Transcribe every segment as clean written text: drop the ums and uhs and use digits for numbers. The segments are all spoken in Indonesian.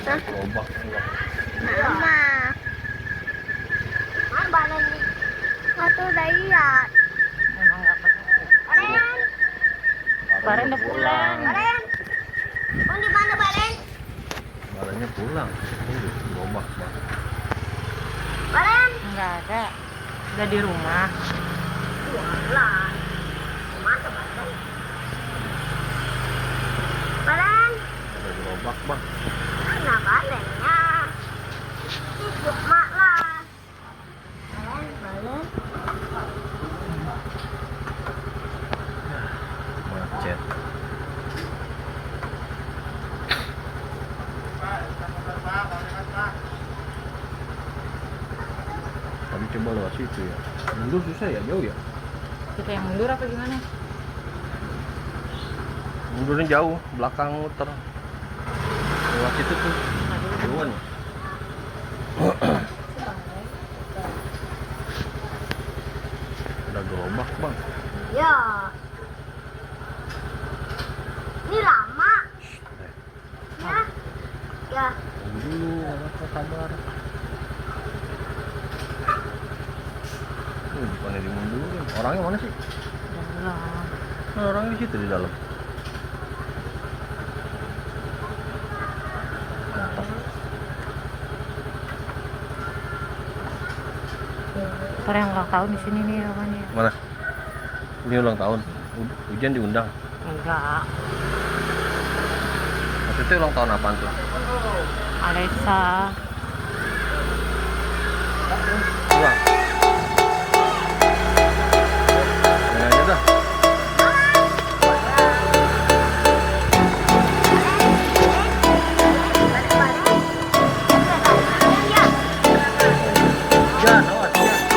Gerobak. Mama. Balen nih. Atau lihat. Emang nggak pernah. Balen. Baren udah pulang. Balen. Di mana Balen? Barennya pulang. Gerobak banget. Balen. Nggak ada. Udah di rumah. Jualan. Mana Balen? Balen. Ada gerobak bang. Mana balennya? Hidup mak lah. Balen. Macet. Tadi coba lewat situ ya. Mundur susah ya, jauh ya. Kita yang mundur apa gimana? Mundurnya jauh, belakang muter. Lewat situ tuh. Jauhan ya. Ada gerobak bang. Ya. Ini lama. Ya. Ya. Tunggu dulu, apa sabar. Bukannya dimundurin. Orangnya mana sih? Dalam. Nah, orangnya di situ di dalam. Ntar yang ulang tahun di sini nih namanya. Mana? Ini ulang tahun. Hujan diundang. Enggak. Maksudnya ulang tahun apaan tuh? Alessa. Ulang. Main aja dah. Hujan, awas hujan.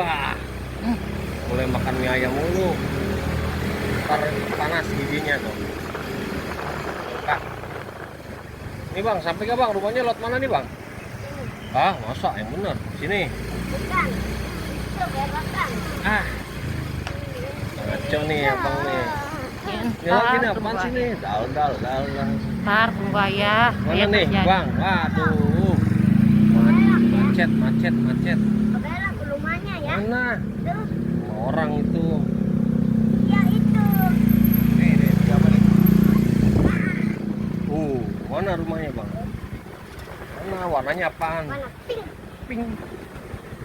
Wah, mulai makan mie ayam mulu. Ntar panas giginya tuh. Kak, ini bang, sampai gak bang? Rumahnya lot mana nih bang? Ah, masa yang bener? Sini. Bukan. Itu belokan. Ah, ngaco nih abang nih. Ini Ntar lagi nih apaan tunggu sih aja. nih? Dal. Ntar tunggu ayah. Mana Ayah nih kerja. bang? Waduh, macet. Belok ke rumahnya ya. Mana? Terus Sama orang itu. ya itu. Nih, siapa nih? Mana rumahnya bang? Mana warnanya apaan? Mana pink? Pink.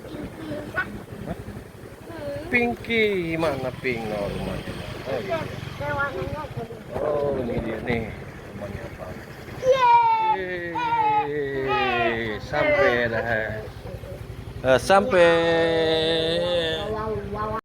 Pink. Hah? Pinky, mana pink no, rumahnya? Oh, iya. Warnanya jadi. Oh, ini dia nih rumahnya apa? Yeay. Sampai dah. Sampai.